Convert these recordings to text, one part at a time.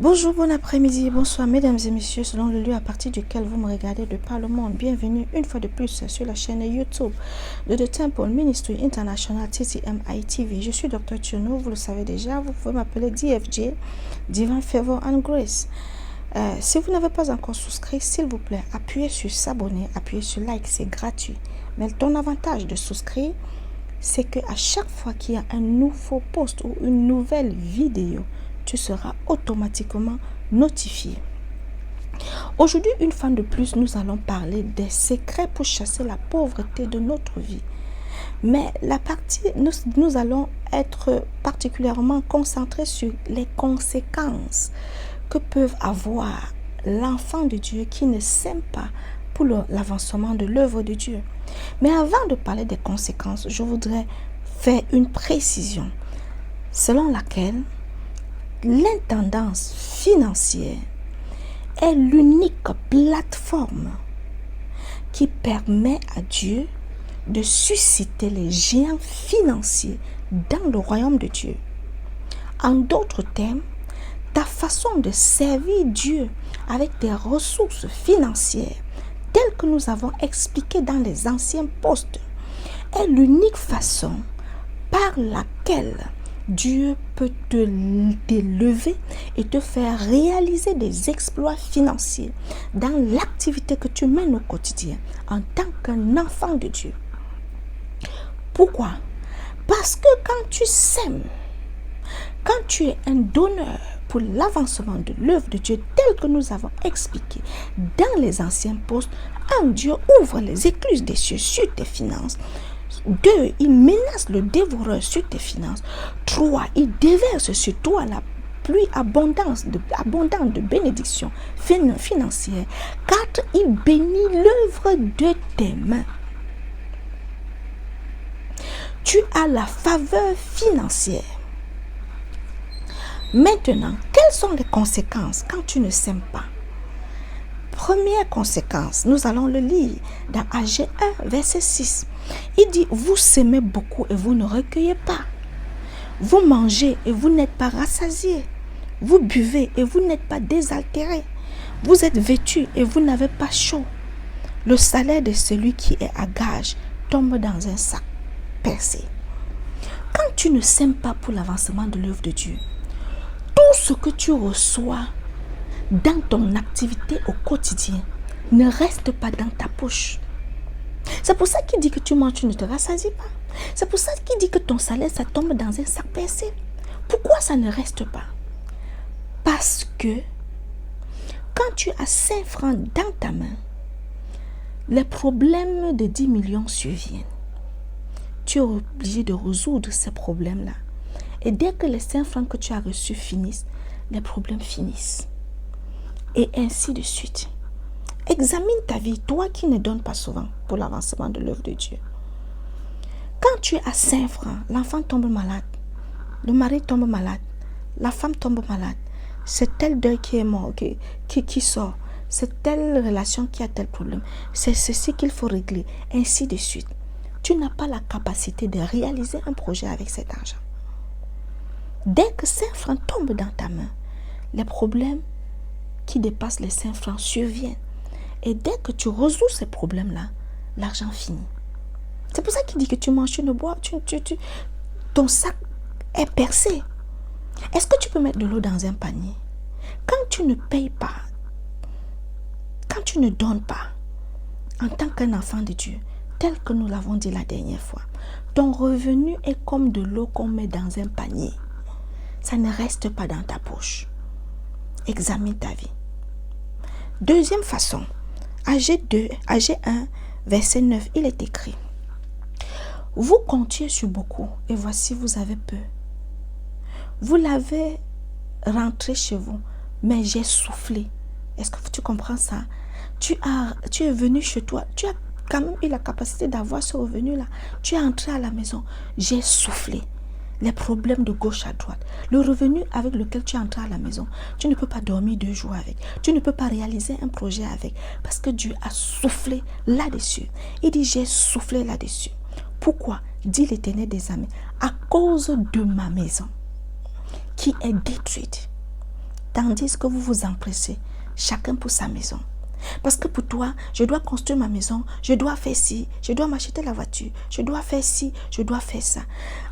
Bonjour, bon après-midi, bonsoir mesdames et messieurs, selon le lieu à partir duquel vous me regardez de par le monde. Bienvenue une fois de plus sur la chaîne YouTube de The Temple Ministry International TTMI TV. Je suis Dr. Tchono, vous le savez déjà, vous pouvez m'appeler DFJ, Divine Favor and Grace. Si vous n'avez pas encore souscrit, s'il vous plaît, appuyez sur s'abonner, appuyez sur like, c'est gratuit. Mais ton avantage de souscrire, c'est qu'à chaque fois qu'il y a un nouveau post ou une nouvelle vidéo, tu seras automatiquement notifié. Aujourd'hui, une fois de plus, nous allons parler des secrets pour chasser la pauvreté de notre vie. Mais nous allons être particulièrement concentrés sur les conséquences que peuvent avoir l'enfant de Dieu qui ne s'aime pas pour l'avancement de l'œuvre de Dieu. Mais avant de parler des conséquences, je voudrais faire une précision selon laquelle l'intendance financière est l'unique plateforme qui permet à Dieu de susciter les géants financiers dans le royaume de Dieu. En d'autres termes, ta façon de servir Dieu avec des ressources financières telles que nous avons expliquées dans les anciens postes est l'unique façon par laquelle Dieu peut t'élever et te faire réaliser des exploits financiers dans l'activité que tu mènes au quotidien en tant qu'un enfant de Dieu. Pourquoi? Parce que quand tu sèmes, quand tu es un donneur pour l'avancement de l'œuvre de Dieu tel que nous avons expliqué dans les anciens postes, un Dieu ouvre les écluses des cieux sur tes finances. 2, il menace le dévoreur sur tes finances. 3, il déverse sur toi la pluie abondante de bénédictions financières. 4, il bénit l'œuvre de tes mains. Tu as la faveur financière. Maintenant, quelles sont les conséquences quand tu ne sèmes pas? Première conséquence, nous allons le lire dans Ag 1, verset 6. Il dit, vous semez beaucoup et vous ne recueillez pas. Vous mangez et vous n'êtes pas rassasiés. Vous buvez et vous n'êtes pas désaltérés. Vous êtes vêtus et vous n'avez pas chaud. Le salaire de celui qui est à gage tombe dans un sac percé. Quand tu ne sèmes pas pour l'avancement de l'œuvre de Dieu, tout ce que tu reçois dans ton activité au quotidien ne reste pas dans ta poche. C'est pour ça qu'il dit que tu manges, tu ne te rassasies pas. C'est pour ça qu'il dit que ton salaire, ça tombe dans un sac percé. Pourquoi ça ne reste pas? Parce que quand tu as 5 francs dans ta main, les problèmes de 10 millions surviennent. Tu es obligé de résoudre ces problèmes-là. Et dès que les 5 francs que tu as reçus finissent, les problèmes finissent. Et ainsi de suite. Examine ta vie, toi qui ne donnes pas souvent pour l'avancement de l'œuvre de Dieu. Quand tu as 5 francs, l'enfant tombe malade, le mari tombe malade, la femme tombe malade, c'est tel deuil qui est mort, qui sort, c'est telle relation qui a tel problème, c'est ceci qu'il faut régler, ainsi de suite. Tu n'as pas la capacité de réaliser un projet avec cet argent. Dès que 5 francs tombent dans ta main, les problèmes qui dépassent les 5 francs surviennent. Et dès que tu résous ces problèmes-là, l'argent finit. C'est pour ça qu'il dit que tu manges, tu ne bois, ton sac est percé. Est-ce que tu peux mettre de l'eau dans un panier? Quand tu ne payes pas, quand tu ne donnes pas, en tant qu'un enfant de Dieu, tel que nous l'avons dit la dernière fois, ton revenu est comme de l'eau qu'on met dans un panier. Ça ne reste pas dans ta poche. Examine ta vie. Deuxième façon, Ag 1, verset 9, il est écrit, vous comptiez sur beaucoup et voici vous avez peu. Vous l'avez rentré chez vous, mais j'ai soufflé. Est-ce que tu comprends ça? Tu es venu chez toi, tu as quand même eu la capacité d'avoir ce revenu-là. Tu es entré à la maison, j'ai soufflé. Les problèmes de gauche à droite, le revenu avec lequel tu es entré à la maison, tu ne peux pas dormir 2 jours avec, tu ne peux pas réaliser un projet avec, parce que Dieu a soufflé là-dessus. Il dit, j'ai soufflé là-dessus. Pourquoi? Dit l'Éternel des armées, à cause de ma maison qui est détruite. tandis que vous vous empressez, chacun pour sa maison. Parce que pour toi, je dois construire ma maison, je dois faire ci, je dois m'acheter la voiture, je dois faire ci, je dois faire ça.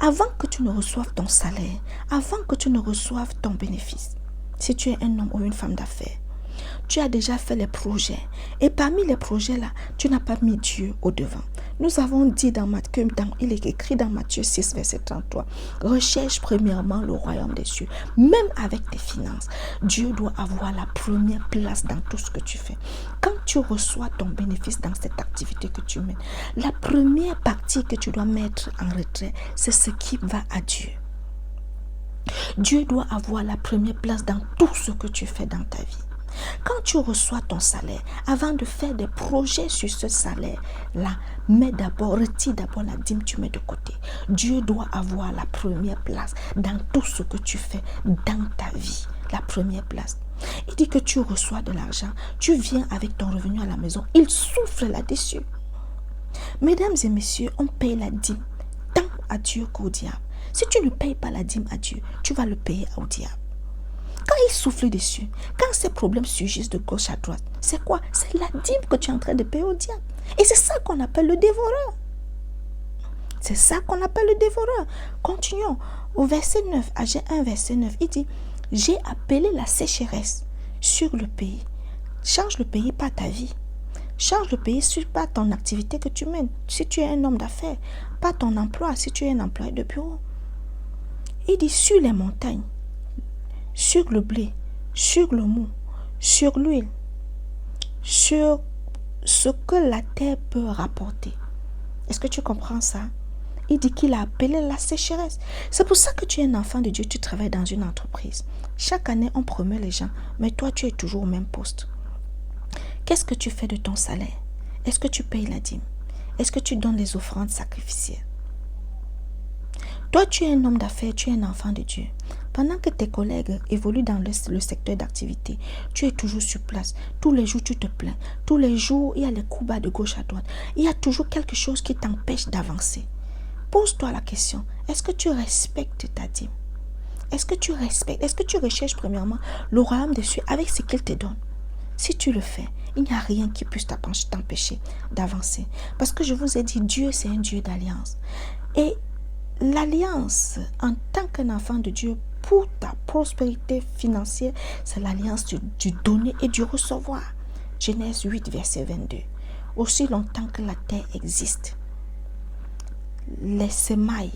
Avant que tu ne reçoives ton salaire, avant que tu ne reçoives ton bénéfice, si tu es un homme ou une femme d'affaires, tu as déjà fait les projets. Et parmi les projets-là, tu n'as pas mis Dieu au devant. Nous avons dit il est écrit dans Matthieu 6, verset 33, recherche premièrement le royaume des cieux. Même avec tes finances, Dieu doit avoir la première place dans tout ce que tu fais. Quand tu reçois ton bénéfice dans cette activité que tu mènes, la première partie que tu dois mettre en retrait, c'est ce qui va à Dieu. Dieu doit avoir la première place dans tout ce que tu fais dans ta vie. Quand tu reçois ton salaire, avant de faire des projets sur ce salaire-là, retire d'abord la dîme, tu mets de côté. Dieu doit avoir la première place dans tout ce que tu fais dans ta vie. La première place. Il dit que tu reçois de l'argent, tu viens avec ton revenu à la maison, il souffle là-dessus. Mesdames et messieurs, on paye la dîme tant à Dieu qu'au diable. Si tu ne payes pas la dîme à Dieu, tu vas le payer au diable. Quand il souffle dessus, quand ces problèmes surgissent de gauche à droite, c'est quoi? C'est la dîme que tu es en train de payer au diable. Et c'est ça qu'on appelle le dévoreur. C'est ça qu'on appelle le dévoreur. Continuons. Au verset 9, Agé 1, verset 9, il dit, j'ai appelé la sécheresse sur le pays. Change le pays, pas ta vie. Change le pays, pas ton activité que tu mènes. Si tu es un homme d'affaires, pas ton emploi, si tu es un employé de bureau. Il dit, sur les montagnes, sur le blé, sur le mou, sur l'huile, sur ce que la terre peut rapporter. Est-ce que tu comprends ça? Il dit qu'il a appelé la sécheresse. C'est pour ça que tu es un enfant de Dieu, tu travailles dans une entreprise. Chaque année, on promeut les gens, mais toi, tu es toujours au même poste. Qu'est-ce que tu fais de ton salaire? Est-ce que tu payes la dîme? Est-ce que tu donnes les offrandes sacrificielles? Toi, tu es un homme d'affaires, tu es un enfant de Dieu. Pendant que tes collègues évoluent dans le secteur d'activité, tu es toujours sur place. Tous les jours, tu te plains. Tous les jours, il y a les coups bas de gauche à droite. Il y a toujours quelque chose qui t'empêche d'avancer. Pose-toi la question, est-ce que tu respectes ta dîme? Est-ce que tu recherches premièrement le royaume des cieux avec ce qu'il te donne? Si tu le fais, il n'y a rien qui puisse t'empêcher d'avancer. Parce que je vous ai dit, Dieu, c'est un Dieu d'alliance. Et l'alliance, en tant qu'un enfant de Dieu, pour ta prospérité financière, c'est l'alliance du donner et du recevoir. Genèse 8, verset 22. Aussi longtemps que la terre existe, les semailles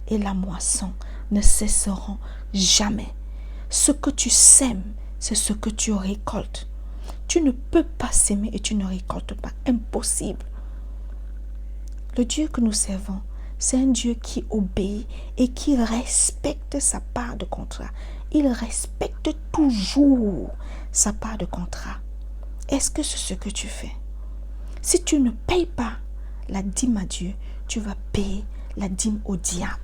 et la moisson ne cesseront jamais. Ce que tu sèmes, c'est ce que tu récoltes. Tu ne peux pas s'aimer et tu ne récoltes pas. Impossible. Le Dieu que nous servons, c'est un Dieu qui obéit et qui respecte sa part de contrat. Il respecte toujours sa part de contrat. Est-ce que c'est ce que tu fais? Si tu ne payes pas la dîme à Dieu, tu vas payer la dîme au diable.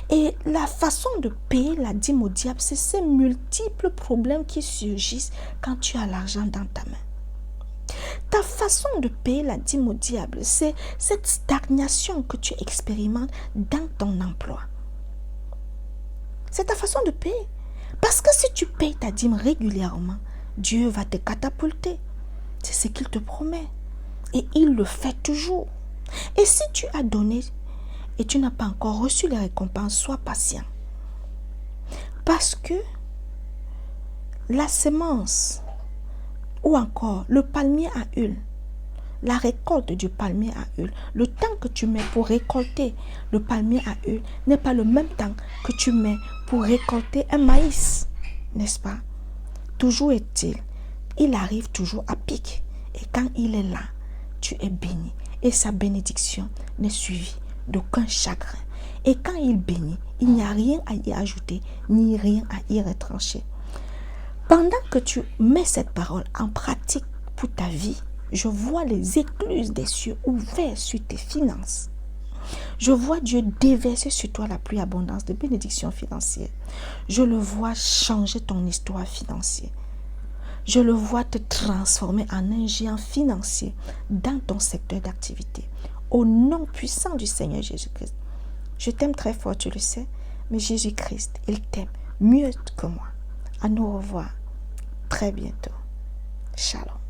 Et la façon de payer la dîme au diable, c'est ces multiples problèmes qui surgissent quand tu as l'argent dans ta main. Ta façon de payer la dîme au diable, c'est cette stagnation que tu expérimentes dans ton emploi. C'est ta façon de payer. Parce que si tu payes ta dîme régulièrement, Dieu va te catapulter. C'est ce qu'il te promet. Et il le fait toujours. Et si tu as donné et tu n'as pas encore reçu les récompenses, sois patient. Parce que la semence ou encore le palmier à huile, la récolte du palmier à huile, le temps que tu mets pour récolter le palmier à huile n'est pas le même temps que tu mets pour récolter un maïs, n'est-ce pas? Toujours est-il, il arrive toujours à pic. Et quand il est là, tu es béni. Et sa bénédiction n'est suivie d'aucun chagrin. Et quand il bénit, il n'y a rien à y ajouter, ni rien à y retrancher. Pendant que tu mets cette parole en pratique pour ta vie, je vois les écluses des cieux ouverts sur tes finances. Je vois Dieu déverser sur toi la pluie abondance de bénédictions financières. Je le vois changer ton histoire financière. Je le vois te transformer en un géant financier dans ton secteur d'activité. Au nom puissant du Seigneur Jésus-Christ. Je t'aime très fort, tu le sais, mais Jésus-Christ, il t'aime mieux que moi. À nous revoir très bientôt. Shalom.